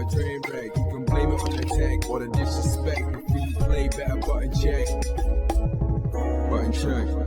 a train wreck. You can blame it on the tech or the disrespect. Before you play, better button check. Button check.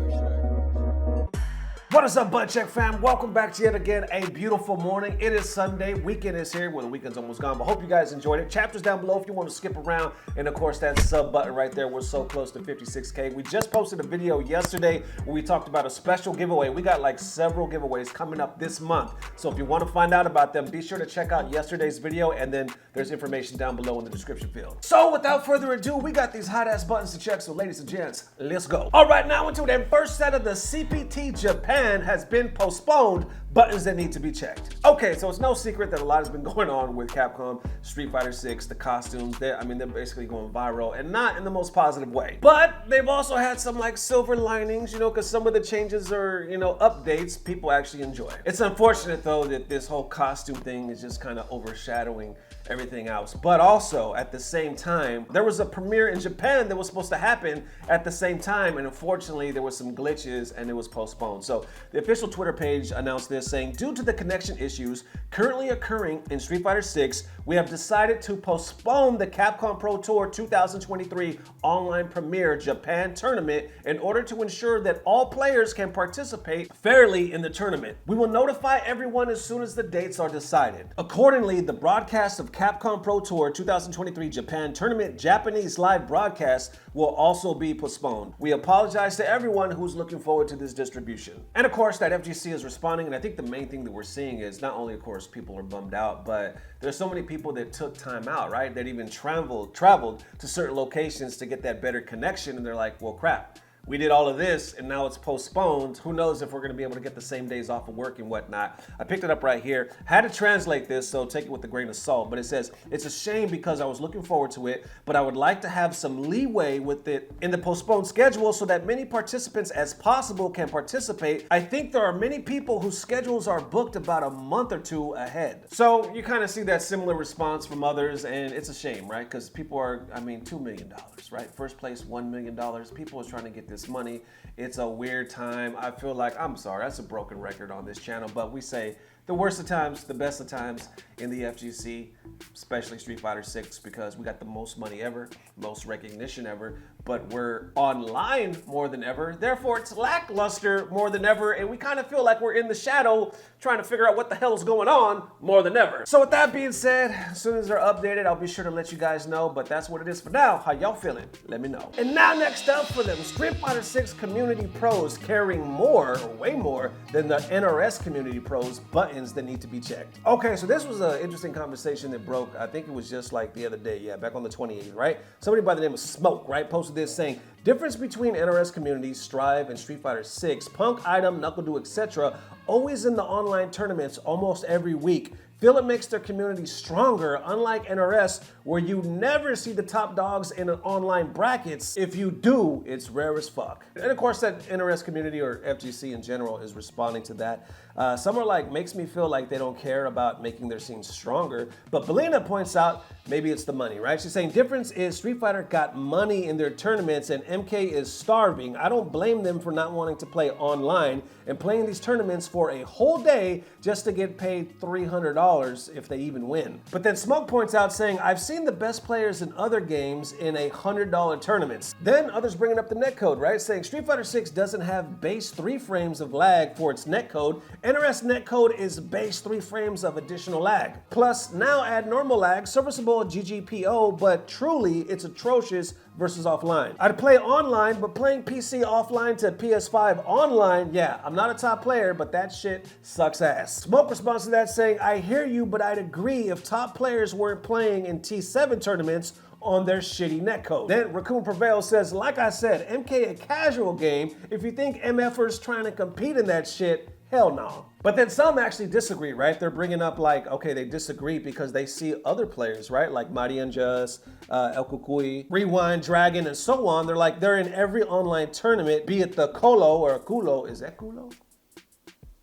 What is up, Butt Check fam? Welcome back to yet again a beautiful morning. It is Sunday. Weekend is here. Well, the weekend's almost gone, but hope you guys enjoyed it. Chapters down below if you want to skip around. And of course, that sub button right there. We're so close to 56K. We just posted a video yesterday where we talked about a special giveaway. We got like several giveaways coming up this month. So if you want to find out about them, be sure to check out yesterday's video. And then there's information down below in the description field. So without further ado, we got these hot ass buttons to check. So ladies and gents, let's go. All right, now into the first set of the CPT Japan has been postponed, buttons that need to be checked. Okay, so it's no secret that a lot has been going on with Capcom, Street Fighter 6, the costumes. They're basically going viral and not in the most positive way. But they've also had some like silver linings, because some of the changes are, updates people actually enjoy. It's unfortunate though that this whole costume thing is just kind of overshadowing everything else. But also at the same time, there was a premiere in Japan that was supposed to happen at the same time, and unfortunately there was some glitches and it was postponed. So the official Twitter page announced this, saying, due to the connection issues currently occurring in Street Fighter 6, we have decided to postpone the Capcom Pro Tour 2023 online premiere Japan tournament in order to ensure that all players can participate fairly in the tournament. We will notify everyone as soon as the dates are decided. Accordingly, the broadcast of Capcom Pro Tour 2023 Japan tournament Japanese live broadcast will also be postponed. We apologize to everyone who's looking forward to this distribution. And of course, that FGC is responding, and I think the main thing that we're seeing is not only, of course, people are bummed out, but there's so many people that took time out, right? That even traveled to certain locations to get that better connection, and they're like, well, crap. We did all of this and now it's postponed. Who knows if we're gonna be able to get the same days off of work and whatnot. I picked it up right here. Had to translate this, so take it with a grain of salt, but it says, it's a shame because I was looking forward to it, but I would like to have some leeway with it in the postponed schedule so that many participants as possible can participate. I think there are many people whose schedules are booked about a month or two ahead. So you kind of see that similar response from others, and it's a shame, right? Because people are, $2 million, right? First place, $1 million. People are trying to get this money. It's a weird time. I feel like, I'm sorry, that's a broken record on this channel, but we say the worst of times, the best of times in the FGC, especially Street Fighter 6, because we got the most money ever, most recognition ever, but we're online more than ever. Therefore, it's lackluster more than ever, and we kind of feel like we're in the shadow trying to figure out what the hell is going on more than ever. So with that being said, as soon as they're updated, I'll be sure to let you guys know, but that's what it is for now. How y'all feeling? Let me know. And now next up for them, Street Fighter 6 Community Pros carrying more, or way more, than the NRS Community Pros buttons that need to be checked. Okay, so this was an interesting conversation that broke, I think it was just like the other day, back on the 28th, right? Somebody by the name of Smoke, right, posted this saying, difference between NRS Community, Strive, and Street Fighter 6, Punk, Item, Knuckle Do, etc., always in the online tournaments almost every week. Feel it makes their community stronger, unlike NRS, where you never see the top dogs in an online brackets. If you do, it's rare as fuck. And of course, that NRS community, or FGC in general, is responding to that. Some are like, makes me feel like they don't care about making their scenes stronger. But Belina points out, maybe it's the money, right? She's saying, difference is Street Fighter got money in their tournaments and MK is starving. I don't blame them for not wanting to play online and playing these tournaments for a whole day just to get paid $300 if they even win. But then Smoke points out saying, I've seen the best players in other games in $100 tournaments. Then others bringing up the netcode, right? Saying Street Fighter 6 doesn't have base 3 frames of lag for its netcode. NRS netcode is base 3 frames of additional lag. Plus, now add normal lag, serviceable GGPO, but truly it's atrocious versus offline. I'd play online, but playing PC offline to PS5 online, yeah, I'm not a top player, but that shit sucks ass. Smoke responds to that saying, I hear you, but I'd agree if top players weren't playing in T7 tournaments on their shitty netcode. Then Raccoon Prevail says, like I said, MK a casual game. If you think MFers trying to compete in that shit, hell no. But then some actually disagree, right? They're bringing up like, okay, they disagree because they see other players, right? Like Mighty Unjust, El Kukui, Rewind, Dragon, and so on. They're like, they're in every online tournament, be it the Colo or Kulo. Is that Kulo?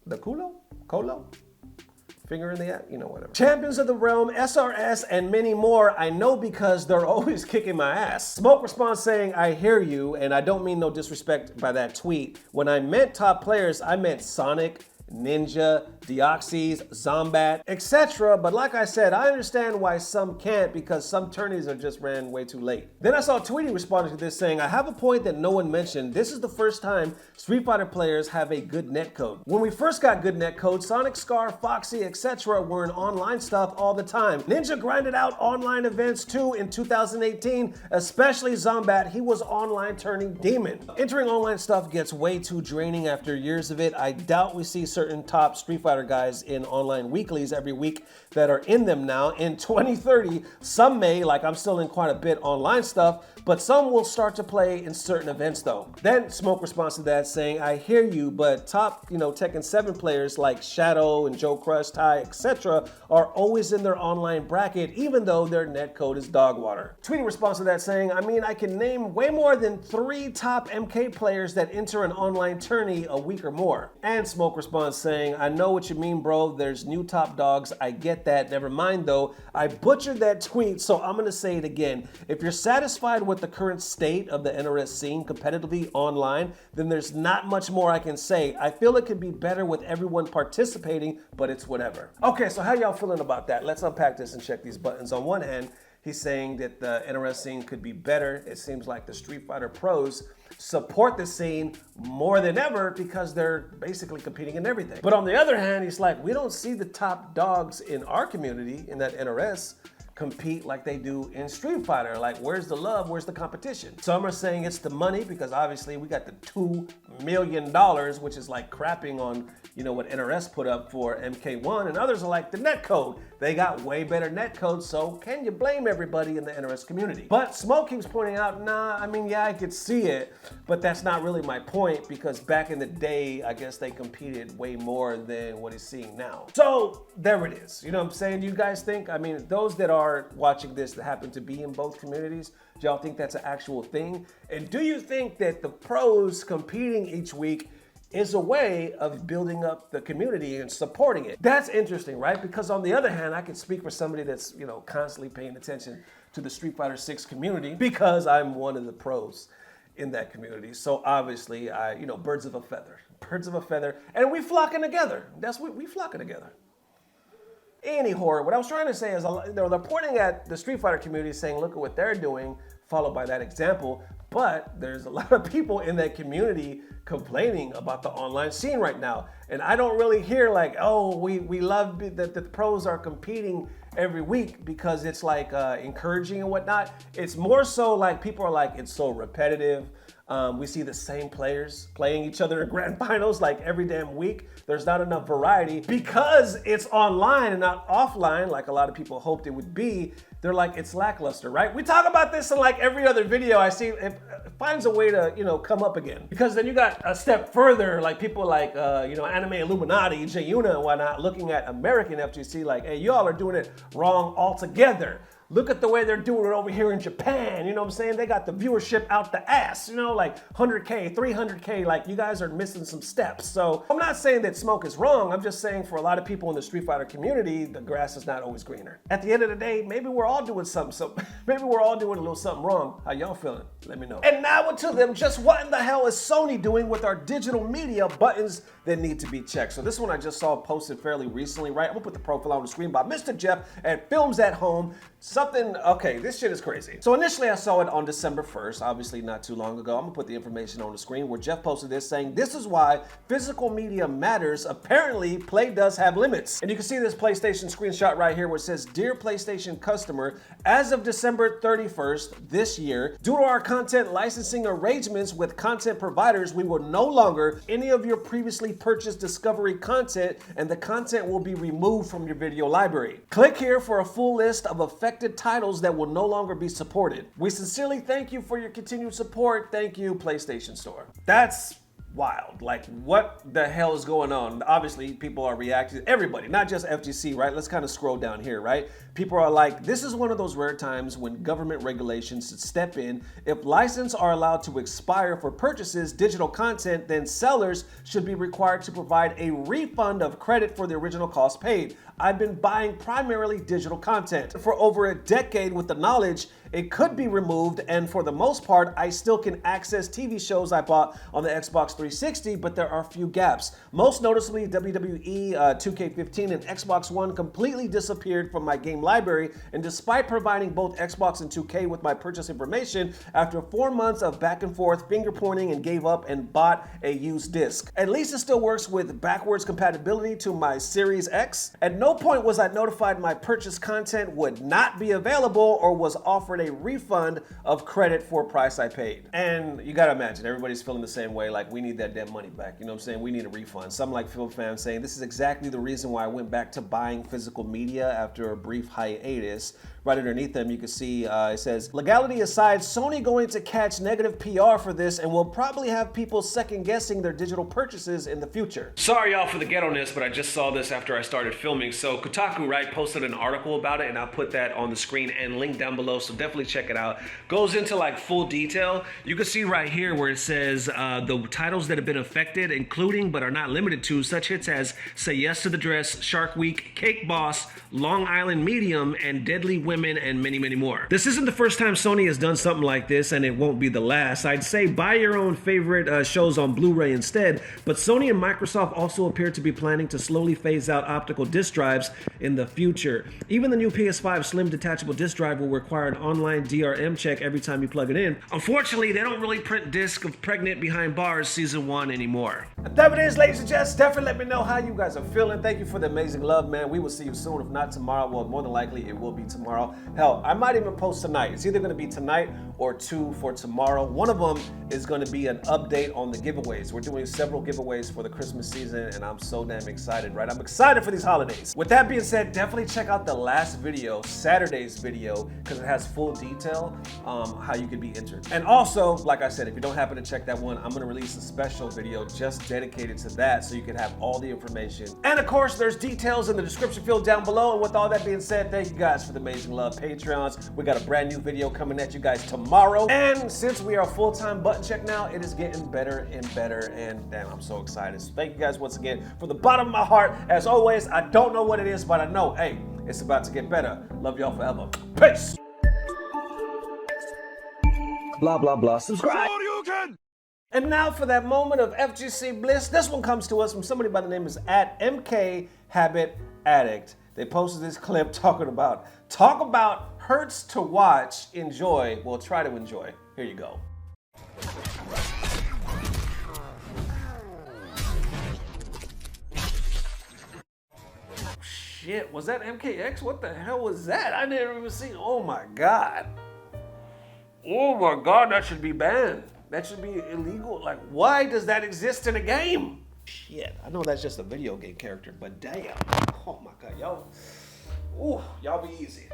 The Kulo? Colo? Finger in the act, whatever. Champions of the Realm, SRS, and many more, I know because they're always kicking my ass. Smoke responds saying, I hear you, and I don't mean no disrespect by that tweet. When I meant top players, I meant Sonic, Ninja, Deoxys, Zombat, etc. But like I said, I understand why some can't because some tourneys are just ran way too late. Then I saw Tweety responding to this saying, I have a point that no one mentioned. This is the first time Street Fighter players have a good netcode. When we first got good netcode, Sonic, Scar, Foxy, etc. were in online stuff all the time. Ninja grinded out online events too in 2018, especially Zombat. He was online turning demon. Entering online stuff gets way too draining after years of it. I doubt we see certain top Street Fighter guys in online weeklies every week that are in them now. In 2030, some may, like I'm still in quite a bit online stuff, but some will start to play in certain events though. Then Smoke responds to that saying, I hear you, but top, Tekken 7 players like Shadow and Joe Crush, Ty, etc. are always in their online bracket, even though their netcode is dog water. Tweety responds to that saying, I can name way more than 3 top MK players that enter an online tourney a week or more. And Smoke responds saying, I know what you mean, bro. There's new top dogs. I get that. Never mind though. I butchered that tweet, so I'm gonna say it again. If you're satisfied with the current state of the NRS scene competitively online, then there's not much more I can say. I feel it could be better with everyone participating, but it's whatever. Okay, so how y'all feeling about that? Let's unpack this and check these buttons. On one hand, he's saying that the NRS scene could be better. It seems like the Street Fighter pros support the scene more than ever because they're basically competing in everything. But on the other hand, he's like, we don't see the top dogs in our community, in that NRS, compete like they do in Street Fighter. Like, where's the love? Where's the competition? Some are saying it's the money because obviously we got the $2 million, which is like crapping on, what NRS put up for MK1, and others are like the netcode. They got way better netcode, so can you blame everybody in the NRS community? But Smoke keeps pointing out, yeah, I could see it, but that's not really my point because back in the day, I guess they competed way more than what he's seeing now. So there it is. You know what I'm saying? Do you guys think, those that are watching this that happen to be in both communities, do y'all think that's an actual thing? And do you think that the pros competing each week is a way of building up the community and supporting it? That's interesting, right? Because on the other hand, I can speak for somebody that's, constantly paying attention to the Street Fighter 6 community because I'm one of the pros in that community. So obviously, birds of a feather, and we flocking together. That's what we flocking together. Anyhow, what I was trying to say is they're pointing at the Street Fighter community saying, look at what they're doing, followed by that example. But there's a lot of people in that community complaining about the online scene right now. And I don't really hear like, oh, we love that the pros are competing every week because it's like encouraging and whatnot. It's more so like people are like, it's so repetitive. We see the same players playing each other in grand finals like every damn week. There's not enough variety because it's online and not offline like a lot of people hoped it would be. They're like, it's lackluster, right? We talk about this in like every other video I see. It finds a way to, come up again. Because then you got a step further, like people like, Anime Illuminati, J-Una and whatnot, looking at American FGC like, hey, y'all are doing it wrong altogether. Look at the way they're doing it over here in Japan. You know what I'm saying? They got the viewership out the ass, like 100K, 300K, like you guys are missing some steps. So I'm not saying that Smoke is wrong. I'm just saying for a lot of people in the Street Fighter community, the grass is not always greener. At the end of the day, maybe we're all doing something. So maybe we're all doing a little something wrong. How y'all feeling? Let me know. And now to them, just what in the hell is Sony doing with our digital media buttons that need to be checked? So this one I just saw posted fairly recently, right? I'm gonna put the profile on the screen by Mr. Jeff at Films at Home. Okay, this shit is crazy. So initially I saw it on December 1st, obviously not too long ago. I'm gonna put the information on the screen where Jeff posted this saying, this is why physical media matters. Apparently, play does have limits. And you can see this PlayStation screenshot right here where it says, Dear PlayStation customer, as of December 31st this year, due to our content licensing arrangements with content providers, we will no longer any of your previously purchased Discovery content and the content will be removed from your video library. Click here for a full list of affected titles that will no longer be supported. We sincerely thank you for your continued support. Thank you, PlayStation Store. That's wild. Like, what the hell is going on? Obviously, people are reacting. Everybody, not just FGC, right? Let's kind of scroll down here, right? People are like, this is one of those rare times when government regulations should step in. If licenses are allowed to expire for purchases, digital content, then sellers should be required to provide a refund of credit for the original cost paid. I've been buying primarily digital content. For over a decade with the knowledge it could be removed, and for the most part, I still can access TV shows I bought on the Xbox 360, but there are a few gaps. Most noticeably, WWE 2K15 and Xbox One completely disappeared from my game library, and despite providing both Xbox and 2K with my purchase information, after 4 months of back and forth finger pointing and gave up and bought a used disc. At least it still works with backwards compatibility to my Series X. At no point was I notified my purchase content would not be available or was offered a refund of credit for a price I paid. And you gotta imagine, everybody's feeling the same way, like we need that damn money back. You know what I'm saying? We need a refund. Some like Phil fans saying this is exactly the reason why I went back to buying physical media after a brief hiatus. Right underneath them, you can see it says, legality aside, Sony going to catch negative PR for this and will probably have people second guessing their digital purchases in the future. Sorry y'all for the ghetto-ness, but I just saw this after I started filming. So Kotaku, right, posted an article about it, and I'll put that on the screen and link down below, so definitely check it out. Goes into like full detail. You can see right here where it says the titles that have been affected, including but are not limited to such hits as Say Yes to the Dress, Shark Week, Cake Boss, Long Island Medium, and Deadly Women, and many, many more. This isn't the first time Sony has done something like this, and it won't be the last. I'd say buy your own favorite shows on Blu-ray instead, but Sony and Microsoft also appear to be planning to slowly phase out optical disc drives in the future. Even the new PS5 Slim detachable disc drive will require an online DRM check every time you plug it in. Unfortunately, they don't really print discs of Pregnant Behind Bars Season 1 anymore. That it is, ladies and gents. Definitely let me know how you guys are feeling. Thank you for the amazing love, man. We will see you soon. If not tomorrow, well, more than likely it will be tomorrow. Hell, I might even post tonight. It's either going to be tonight or 2 for tomorrow. One of them is going to be an update on the giveaways. We're doing several giveaways for the Christmas season, and I'm so damn excited, right? I'm excited for these holidays. With that being said, definitely check out the last video, Saturday's video, because it has full detail how you can be entered. And also, like I said, if you don't happen to check that one, I'm going to release a special video just dedicated to that, so you can have all the information. And of course, there's details in the description field down below. And with all that being said, thank you guys for the amazing love. Patreons, we got a brand new video coming at you guys tomorrow. And since we are full-time button check now, it is getting better and better. And damn, I'm so excited. So thank you guys once again from the bottom of my heart. As always, I don't know what it is, but I know, hey, it's about to get better. Love y'all forever. Peace. Blah, blah, blah. Subscribe. And now for that moment of FGC bliss. This one comes to us from somebody by the name is @MK Habit Addict. They posted this clip talking about hurts to watch, enjoy, well, try to enjoy. Here you go. Shit, was that MKX? What the hell was that? I didn't even see. Oh my God. Oh my God, that should be banned. That should be illegal. Like, why does that exist in a game? Shit, I know that's just a video game character, but damn. Oh my God, y'all. Ooh, y'all be easy.